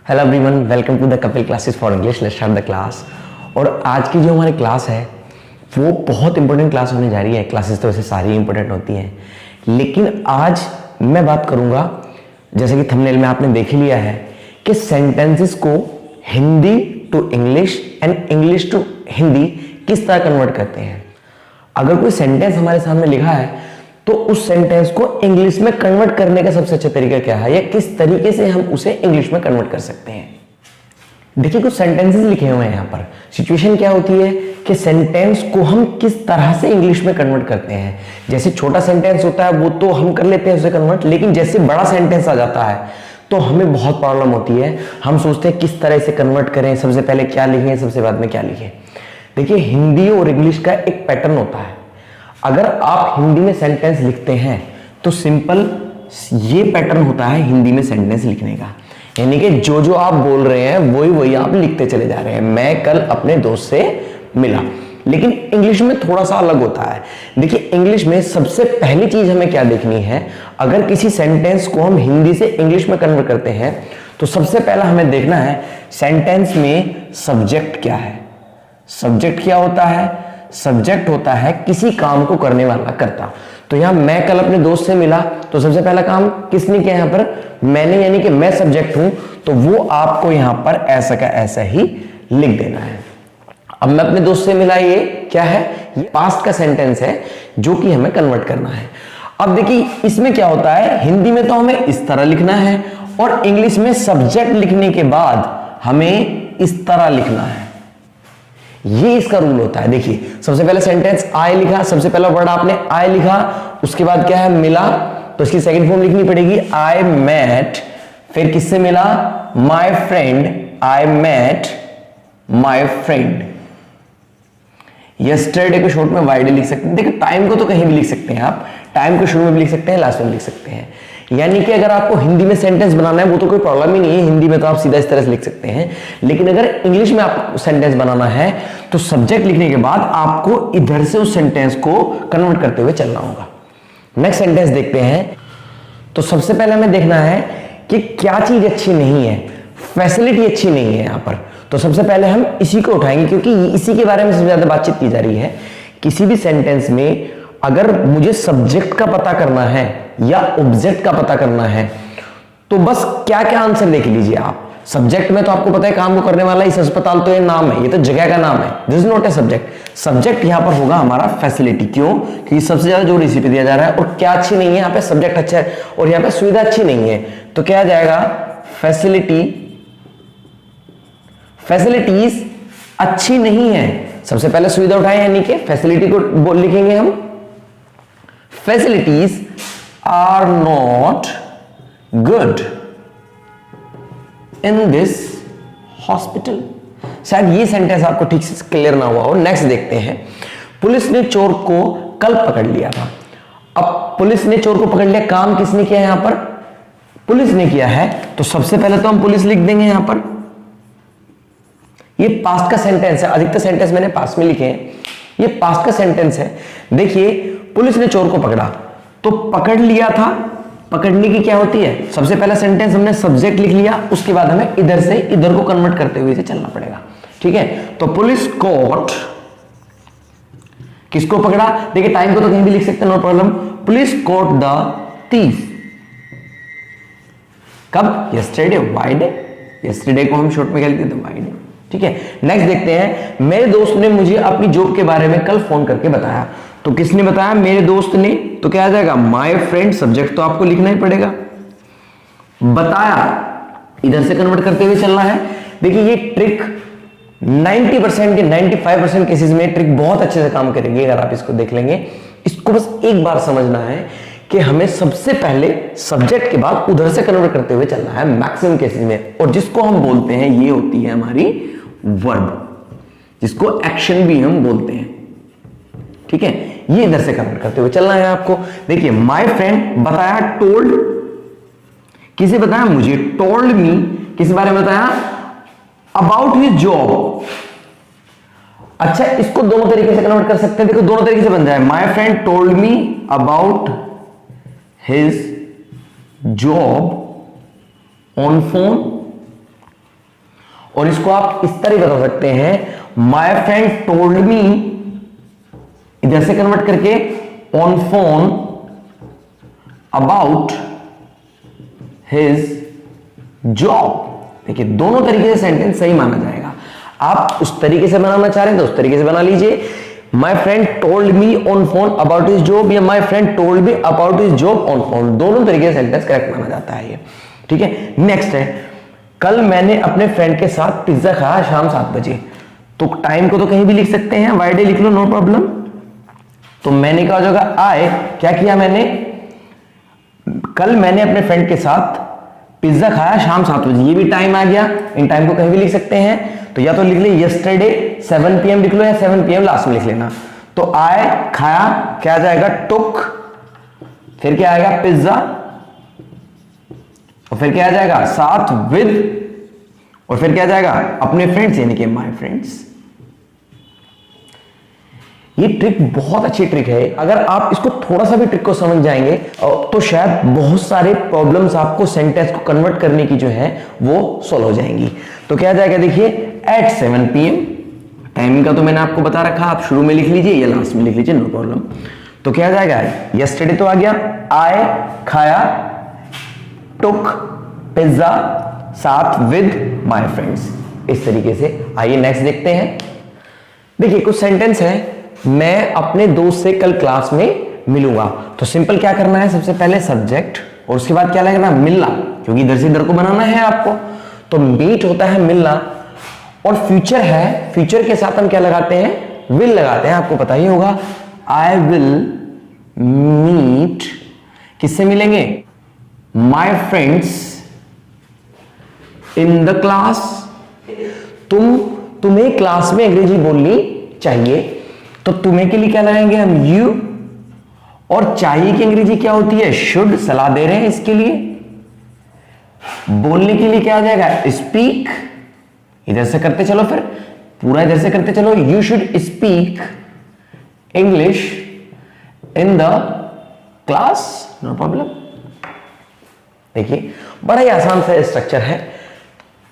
Hello everyone, welcome to the Kapil classes for English. Let's start the class. और आज की जो हमारी क्लास है वो बहुत इंपॉर्टेंट क्लास होने जा रही है। क्लासेस तो वैसे सारी इंपॉर्टेंट होती हैं, लेकिन आज मैं बात करूंगा, जैसे कि थंबनेल में आपने देख ही लिया है, कि सेंटेंसेस को Hindi to English and English to Hindi किस तरह कन्वर्ट करते हैं। अगर कोई सेंटेंस हमारे सामने लिखा है तो उस सेंटेंस को इंग्लिश में कन्वर्ट करने का सबसे अच्छा तरीका क्या है, या किस तरीके से हम उसे इंग्लिश में कन्वर्ट कर सकते हैं। देखिए, कुछ सेंटेंसेस लिखे हुए हैं यहाँ पर। सिचुएशन क्या होती है कि सेंटेंस को हम किस तरह से इंग्लिश में कन्वर्ट करते हैं। जैसे छोटा सेंटेंस होता है वो तो हम कर लेते हैं उसे कन्वर्ट, लेकिन जैसे बड़ा सेंटेंस आ जाता है तो हमें बहुत प्रॉब्लम होती है। हम सोचते हैं किस तरह से कन्वर्ट करें, सबसे पहले क्या लिखें, सबसे बाद में क्या लिखें। देखिए, हिंदी और इंग्लिश का एक पैटर्न होता है। अगर आप हिंदी में सेंटेंस लिखते हैं तो सिंपल ये पैटर्न होता है हिंदी में सेंटेंस लिखने का, यानी कि जो जो आप बोल रहे हैं वही वही आप लिखते चले जा रहे हैं। मैं कल अपने दोस्त से मिला। लेकिन इंग्लिश में थोड़ा सा अलग होता है। देखिए, इंग्लिश में सबसे पहली चीज हमें क्या देखनी है, अगर किसी सेंटेंस को हम हिंदी से इंग्लिश में कन्वर्ट करते हैं तो सबसे पहला हमें देखना है सेंटेंस में सब्जेक्ट क्या है। सब्जेक्ट क्या होता है? सब्जेक्ट होता है किसी काम को करने वाला कर्ता। तो यहां मैं कल अपने दोस्त से मिला तो सबसे पहला काम किसने किया? यहां पर मैंने, यानी कि मैं सब्जेक्ट हूं, तो वो आपको यहां पर ऐसा का ऐसा ही लिख देना है। अब मैं अपने दोस्त से मिला, ये क्या है? ये पास्ट का सेंटेंस है जो कि हमें कन्वर्ट करना है। अब देखिए, इसमें क्या होता है, हिंदी में तो हमें इस तरह लिखना है और इंग्लिश में सब्जेक्ट लिखने के बाद हमें इस तरह लिखना है। ये इसका रूल होता है। देखिए, सबसे पहले सेंटेंस आई लिखा, सबसे पहला वर्ड आपने आई लिखा, उसके बाद क्या है? मिला, तो इसकी सेकंड फॉर्म लिखनी पड़ेगी आई मेट। फिर किससे मिला? My friend. I met my friend. Yesterday को शॉर्ट में वाईडी लिख सकते हैं। देखिए, टाइम को तो कहीं भी लिख सकते हैं आप, टाइम को शुरू में भी लिख सकते हैं, लास्ट में भी लिख सकते हैं। यानी कि अगर आपको हिंदी में सेंटेंस बनाना है वो तो कोई प्रॉब्लम ही नहीं है, हिंदी में तो आप सीधा इस तरह से लिख सकते हैं। लेकिन अगर इंग्लिश में आपको सेंटेंस बनाना है तो सब्जेक्ट लिखने के बाद आपको इधर से उस सेंटेंस को कन्वर्ट करते हुए चलना होगा। नेक्स्ट सेंटेंस देखते हैं। तो सबसे पहले हमें देखना है कि क्या चीज अच्छी नहीं है, फैसिलिटी अच्छी नहीं है यहां पर। तो सबसे पहले हम इसी को उठाएंगे, क्योंकि इसी के बारे में सबसे ज्यादा बातचीत की जा रही है। किसी भी सेंटेंस में अगर मुझे सब्जेक्ट का पता करना है या ऑब्जेक्ट का पता करना है तो बस क्या क्या आंसर देख लीजिए आप। सब्जेक्ट में तो आपको पता है काम को करने वाला, इस अस्पताल तो ये नाम है, ये तो जगह का नाम है, this is not a subject. Subject यहां पर होगा हमारा फैसिलिटी। क्यों? क्योंकि सबसे ज्यादा जोर इसी पे दिया जा रहा है। और क्या अच्छी नहीं है, यहां पे सब्जेक्ट अच्छा है और यहां पे सुविधा अच्छी नहीं है, तो क्या आ जाएगा? फैसिलिटी। फैसिलिटीज अच्छी नहीं है। सबसे पहले सुविधा उठाए, यानी कि फैसिलिटी को बोल लिखेंगे हम। Facilities are not good in this hospital. शायद ये सेंटेंस आपको ठीक से क्लियर ना हुआ हो। नेक्स्ट देखते हैं। पुलिस ने चोर को कल पकड़ लिया था। अब पुलिस ने चोर को पकड़ लिया, काम किसने किया? यहां पर पुलिस ने किया है, तो सबसे पहले तो हम पुलिस लिख देंगे यहां पर। ये पास्ट का सेंटेंस है, अधिकतर सेंटेंस मैंने पास्ट में लिखे हैं, ये पास्ट का सेंटेंस है। देखिए, पुलिस ने चोर को पकड़ा, तो पकड़ लिया था, पकड़ने की क्या होती है? सबसे पहला सेंटेंस हमने सब्जेक्ट लिख लिया, उसके बाद हमें इधर से इधर को कन्वर्ट करते हुए चलना पड़ेगा। ठीक है, तो पुलिस कॉट, किसको पकड़ा? देखिए, टाइम को तो कहीं भी लिख सकते हैं, no problem. Police caught the thief. कब? यस्टरडे। Y D? यस्टरडे को हम शॉर्ट में क्या लिखते थे? Y D. ठीक है, नेक्स्ट देखते हैं। मेरे दोस्त ने मुझे अपनी जॉब के बारे में कल फोन करके बताया। तो किसने बताया? मेरे दोस्त ने। तो क्या आ जाएगा? My friend. सब्जेक्ट तो आपको लिखना ही पड़ेगा। बताया, इधर से कन्वर्ट करते हुए चलना है। देखिए, ये ट्रिक 90% के 95% केसेस में ट्रिक बहुत अच्छे से काम करेगी अगर आप इसको देख लेंगे। इसको बस एक बार समझना है कि हमें सबसे पहले सब्जेक्ट के बाद उधर से कन्वर्ट करते हुए चलना है मैक्सिमम केसेस में। और जिसको हम बोलते हैं, ये होती है हमारी वर्ब, जिसको एक्शन भी हम बोलते हैं। ठीक है, ये इधर से कन्वर्ट करते हुए चलना है आपको। देखिए, माय फ्रेंड बताया, टोल्ड, किसे बताया? मुझे। टोल्ड मी, किस बारे में बताया? About his job. अच्छा, इसको दोनों तरीके से कन्वर्ट कर सकते हैं। देखो, दोनों तरीके से बन जाए। My friend told me about his job on phone, और इसको आप इस तरह बता सकते हैं, माई फ्रेंड टोल्ड मी, इधर से कन्वर्ट करके on phone about his job. देखिए दोनों तरीके से सेंटेंस सही माना जाएगा। आप उस तरीके से बनाना चाह रहे हैं तो उस तरीके से बना लीजिए, my friend told me on phone about his job, या my friend told me about his job on phone. दोनों तरीके से सेंटेंस करेक्ट माना जाता है ये, ठीक है। नेक्स्ट है, कल मैंने अपने फ्रेंड के साथ पिज्जा खाया शाम 7 बजे। तो टाइम को तो कहीं भी लिख सकते हैं, वाई डे लिख लो, नो प्रॉब्लम। तो मैंने क्या हो जाएगा, आए, क्या किया मैंने, कल मैंने अपने फ्रेंड के साथ पिज्जा खाया शाम 7 बजे, ये भी टाइम आ गया। इन टाइम को कहीं भी लिख सकते हैं, तो या तो लिख ले यस्टरडे 7 PM लिख लो, या 7 PM लास्ट में लिख लेना। तो आए, खाया, क्या आ जाएगा, टुक, फिर क्या आएगा, पिज्जा, और फिर क्या आ जाएगा, साथ विद, और फिर क्या आ जाएगा, अपने फ्रेंड्स, यानी कि माय फ्रेंड्स। ये ट्रिक बहुत अच्छी ट्रिक है। अगर आप इसको थोड़ा सा भी ट्रिक को समझ जाएंगे तो शायद बहुत सारे प्रॉब्लम्स आपको सेंटेंस को कन्वर्ट करने की जो है वो सॉल्व हो जाएंगी। तो क्या आ जाएगा, देखिए एट 7 PM, टाइमिंग का तो मैंने आपको बता रखा, आप शुरू में लिख लीजिए या लास्ट में लिख लीजिए, नो प्रॉब्लम। तो क्या आ जाएगा, यस्टरडे तो आ गया, आए, खाया, टुक, पिज्जा, साथ विद माय फ्रेंड्स। इस तरीके से आइए नेक्स्ट देखते हैं। देखिए कुछ सेंटेंस है, मैं अपने दोस्त से कल क्लास में मिलूंगा। तो सिंपल क्या करना है, सबसे पहले सब्जेक्ट और उसके बाद क्या लगना, मिलना, क्योंकि इधर से इधर को बनाना है आपको। तो मीट होता है मिलना, और फ्यूचर है, फ्यूचर के साथ हम क्या लगाते हैं, विल लगाते हैं, आपको पता ही होगा। आई विल मीट, किससे मिलेंगे, my friends in the class. तुम्हें क्लास में अंग्रेजी बोलनी चाहिए, तो तुम्हें के लिए क्या लगाएंगे हम, यू, और चाहिए की अंग्रेजी क्या होती है, शुड, सलाह दे रहे हैं इसके लिए। बोलने के लिए क्या आ जाएगा, स्पीक, इधर से करते चलो, फिर पूरा इधर से करते चलो, you should speak English in the class, no problem. देखिए बड़ा ही आसान सा स्ट्रक्चर है।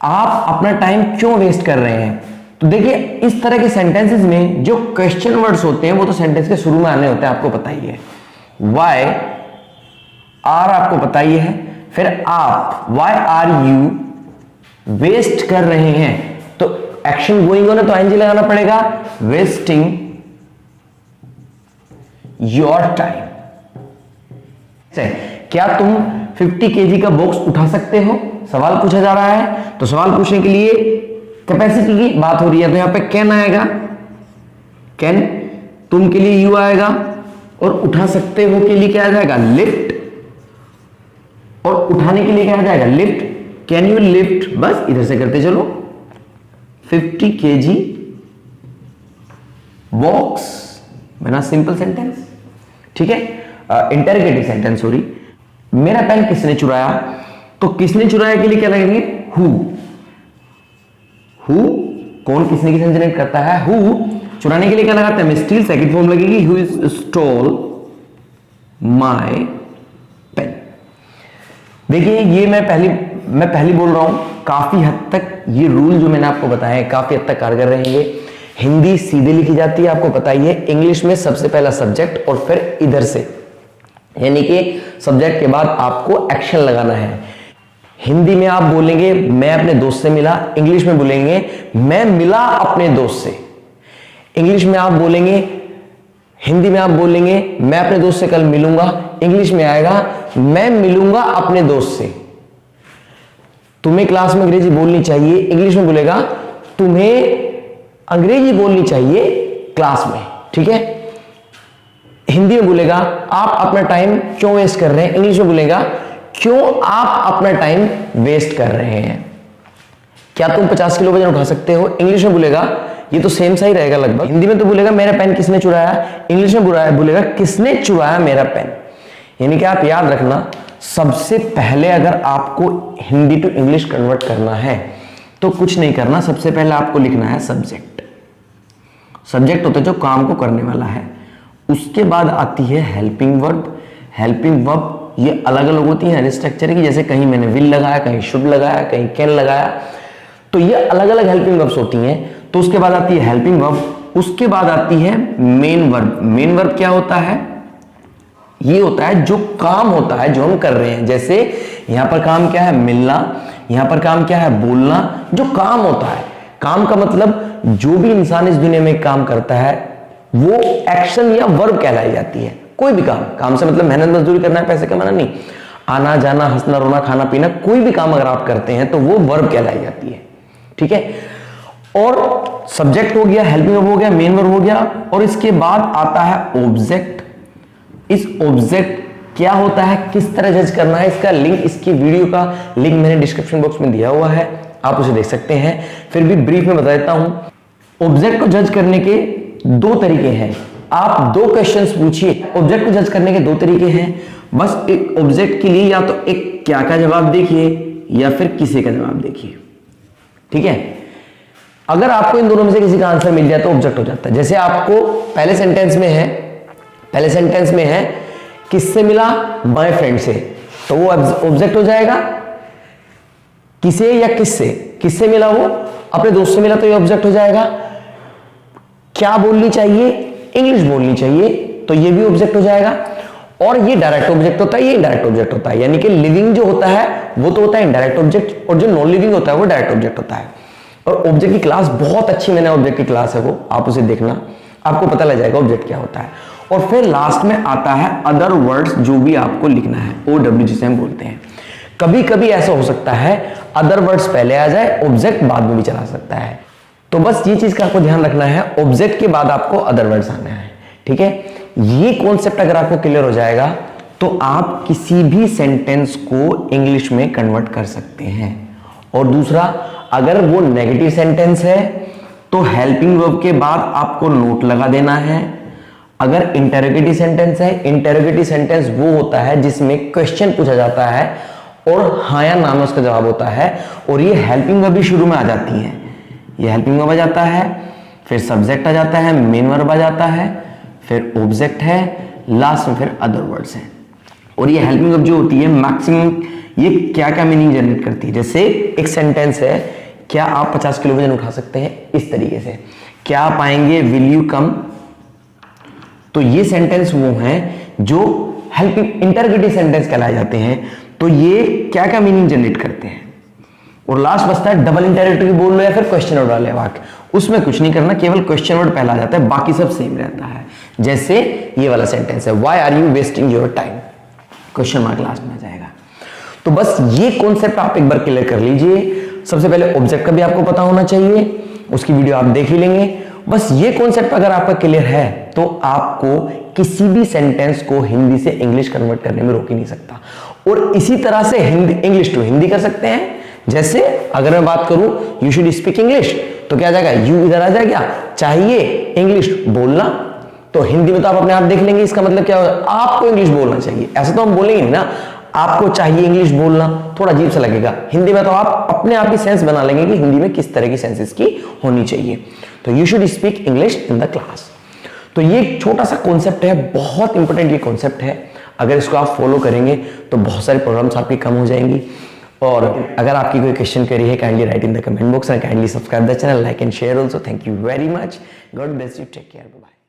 आप अपना टाइम क्यों वेस्ट कर रहे हैं, तो देखिए इस तरह के सेंटेंसेस में जो क्वेश्चन वर्ड्स होते हैं वो तो सेंटेंस के शुरू में आने होते हैं, आपको पता ही है। वाई, आर आपको पता ही है, फिर आप, वाई आर यू वेस्ट कर रहे हैं, तो एक्शन गोइंग ऑन है तो आईएनजी लगाना पड़ेगा, वेस्टिंग योर टाइम। क्या तुम 50 kg का बॉक्स उठा सकते हो, सवाल पूछा जा रहा है। तो सवाल पूछने के लिए कैपेसिटी की बात हो रही है, तो यहां पे कैन आएगा, कैन, तुम के लिए यू आएगा, और उठा सकते हो के लिए क्या आ जाएगा, लिफ्ट, और उठाने के लिए क्या आ जाएगा, लिफ्ट, कैन यू लिफ्ट। बस इधर से करते चलो, 50 kg बॉक्स, बना सिंपल सेंटेंस, ठीक है। Interrogative sentence, sorry. मेरा पेन किसने चुराया, तो किसने चुराया के लिए क्या लगेंगे, हु, कौन किसने किसने जनरेट करता है, हु। चुराने के लिए क्या लगाते हैं, स्टील, सेकंड फॉर्म लगेगी, who is stole my pen. देखिए ये मैं पहली बोल रहा हूं, काफी हद तक ये रूल जो मैंने आपको बताया है काफी हद तक कारगर रहेंगे। हिंदी सीधे लिखी जाती है, आपको पता ही है। इंग्लिश में सबसे पहला सब्जेक्ट और फिर इधर से, यानी कि सब्जेक्ट के बाद आपको एक्शन लगाना है। हिंदी में आप बोलेंगे मैं अपने दोस्त से मिला, इंग्लिश में बोलेंगे मैं मिला अपने दोस्त से। इंग्लिश में आप बोलेंगे, हिंदी में आप बोलेंगे मैं अपने दोस्त से कल मिलूंगा, इंग्लिश में आएगा मैं मिलूंगा अपने दोस्त से। तुम्हें क्लास में अंग्रेजी बोलनी चाहिए, इंग्लिश में बोलेगा तुम्हें अंग्रेजी बोलनी चाहिए क्लास में, ठीक है। हिंदी में बोलेगा आप अपना टाइम क्यों वेस्ट कर रहे हैं, इंग्लिश में बोलेगा क्यों आप अपना टाइम वेस्ट कर रहे हैं। क्या तुम 50 किलो वजन उठा सकते हो, इंग्लिश में बोलेगा, ये तो सेम सा ही रहेगा लगभग। हिंदी में तो बोलेगा मेरा पेन किसने चुराया, इंग्लिश में बोलेगा किसने चुराया मेरा पेन। यानी कि आप याद रखना, सबसे पहले अगर आपको हिंदी टू इंग्लिश कन्वर्ट करना है तो कुछ नहीं करना, सबसे पहले आपको लिखना है सब्जेक्ट। सब्जेक्ट होता है जो काम को करने वाला है। उसके बाद आती है हेल्पिंग वर्ब। हेल्पिंग वर्ब ये अलग अलग होती है स्ट्रक्चर की, जैसे कहीं मैंने विल लगाया, कहीं शुड लगाया, कहीं कैन लगाया। तो ये अलग अलग हेल्पिंग वर्ब्स होती हैं। तो उसके बाद आती है हेल्पिंग वर्ब, उसके बाद आती है मेन वर्ब। मेन वर्ब क्या होता है? ये होता है जो काम होता है, जो हम कर रहे हैं। जैसे यहां पर काम क्या है? मिलना। यहां पर काम क्या है? बोलना। जो काम होता है, काम का मतलब जो भी इंसान इस दुनिया में काम करता है वो एक्शन या वर्ब कहलाई जाती है। कोई भी काम, काम से मतलब मेहनत मजदूरी करना है, पैसे कमाना नहीं। आना जाना, हंसना रोना, खाना पीना, कोई भी काम अगर आप करते हैं तो वो वर्ब कहलाई जाती है। ठीक है। और सब्जेक्ट हो गया, हेल्पिंग वर्ब हो गया, मेन वर्ब हो गया, और इसके बाद आता है ऑब्जेक्ट। इस ऑब्जेक्ट क्या होता है, किस तरह जज करना है, इसका लिंक, इसकी वीडियो का लिंक मैंने डिस्क्रिप्शन बॉक्स में दिया हुआ है, आप उसे देख सकते हैं। फिर भी ब्रीफ में बता देता हूं। ऑब्जेक्ट को जज करने के दो तरीके हैं। आप दो क्वेश्चंस पूछिए। ऑब्जेक्ट को जज करने के दो तरीके हैं। बस एक ऑब्जेक्ट के लिए या तो एक क्या का जवाब देखिए या फिर किसी का जवाब देखिए। ठीक है। अगर आपको इन दोनों में से किसी का आंसर मिल जाए तो ऑब्जेक्ट हो जाता है। जैसे आपको पहले सेंटेंस में है किससे मिला? बाय फ्रेंड से, तो वो ऑब्जेक्ट हो जाएगा। किसे या किससे? किससे मिला? वो अपने दोस्त से मिला, तो ये ऑब्जेक्ट हो जाएगा। क्या बोलनी चाहिए? इंग्लिश बोलनी चाहिए, तो ये भी ऑब्जेक्ट हो जाएगा। और ये डायरेक्ट ऑब्जेक्ट होता है, ये इनडायरेक्ट ऑब्जेक्ट होता है। यानी कि लिविंग जो होता है वो तो होता है इनडायरेक्ट ऑब्जेक्ट, और जो नॉन लिविंग होता है वो डायरेक्ट ऑब्जेक्ट होता है। और ऑब्जेक्ट की क्लास बहुत अच्छी, मैंने ऑब्जेक्ट की क्लास है वो, आप उसे देखना, आपको पता लग जाएगा ऑब्जेक्ट क्या होता है। और फिर लास्ट में आता है अदर वर्ड्स, जो भी आपको लिखना है, OW जिसे हम बोलते हैं। कभी कभी ऐसा हो सकता है अदर वर्ड्स पहले आ जाए, ऑब्जेक्ट बाद में भी चला सकता है। तो बस ये चीज का आपको ध्यान रखना है, ऑब्जेक्ट के बाद आपको अदर वर्ड्स आना है। ठीक है। ये कॉन्सेप्ट अगर आपको क्लियर हो जाएगा तो आप किसी भी सेंटेंस को इंग्लिश में कन्वर्ट कर सकते हैं। और दूसरा, अगर वो नेगेटिव सेंटेंस है तो हेल्पिंग वर्ब के बाद आपको नोट लगा देना है। अगर इंटरोगेटिव सेंटेंस है, इंटरोगेटिव सेंटेंस वो होता है जिसमें क्वेश्चन पूछा जाता है और हाँ या ना में उसका जवाब होता है, और ये हेल्पिंग वर्ब भी शुरू में आ जाती है। ये हेल्पिंग वर्ब आ जाता है, फिर सब्जेक्ट आ जाता है, मेन वर्ब आ जाता है, फिर ऑब्जेक्ट है, लास्ट में फिर अदर वर्ड्स हैं। और ये हेल्पिंग वर्ब जो होती है मैक्सिमम ये क्या क्या मीनिंग जनरेट करती है। जैसे एक सेंटेंस है, क्या आप 50 किलो वजन उठा सकते हैं? इस तरीके से, क्या आप आएंगे? Will you come? तो ये सेंटेंस वो हैं जो हेल्पिंग इंटरोगेटिव सेंटेंस कहलाए जाते हैं। तो ये क्या क्या मीनिंग जनरेट करते हैं। और लास्ट बचता है डबल इंटरोगेटिव बोल लो या फिर क्वेश्चन वर्ड वाले वाक्य। उसमें कुछ नहीं करना, केवल क्वेश्चन वर्ड पहला आ जाता है, बाकी सब सेम रहता है। जैसे ये वाला सेंटेंस है, why are you wasting your time? Question mark last में आ जाएगा। तो बस ये कॉन्सेप्ट आप एक बार क्लियर कर लीजिए। सबसे पहले ऑब्जेक्ट का भी आपको पता होना चाहिए, उसकी वीडियो आप देख ही लेंगे। बस ये कॉन्सेप्ट अगर आपका क्लियर है तो आपको किसी भी सेंटेंस को हिंदी से इंग्लिश कन्वर्ट करने में रोक ही नहीं सकता। और इसी तरह से हिंदी इंग्लिश टू हिंदी कर सकते हैं। जैसे अगर मैं बात करूं यू शुड स्पीक इंग्लिश, तो क्या आ जाएगा? यू इधर आ जाएगा, चाहिए इंग्लिश बोलना, तो हिंदी में तो आप अपने आप देख लेंगे इसका मतलब क्या होगा, आपको इंग्लिश बोलना चाहिए। ऐसा तो हम बोलेंगे नहीं ना, आपको चाहिए इंग्लिश बोलना, थोड़ा अजीब सा लगेगा। हिंदी में तो आप अपने आप ही सेंस बना लेंगे कि हिंदी में किस तरह की सेंसेस की होनी चाहिए। तो you should speak English in the class. तो ये छोटा सा कॉन्सेप्ट है, बहुत इंपॉर्टेंट ये कॉन्सेप्ट है। अगर इसको आप फॉलो करेंगे तो बहुत सारे प्रॉब्लम्स आपकी कम हो जाएंगी। और अगर आपकी कोई क्वेश्चन क्वेरी है, kindly write in the comment box and kindly subscribe the channel, like and share also. Thank you very much, god bless you, take care, bye.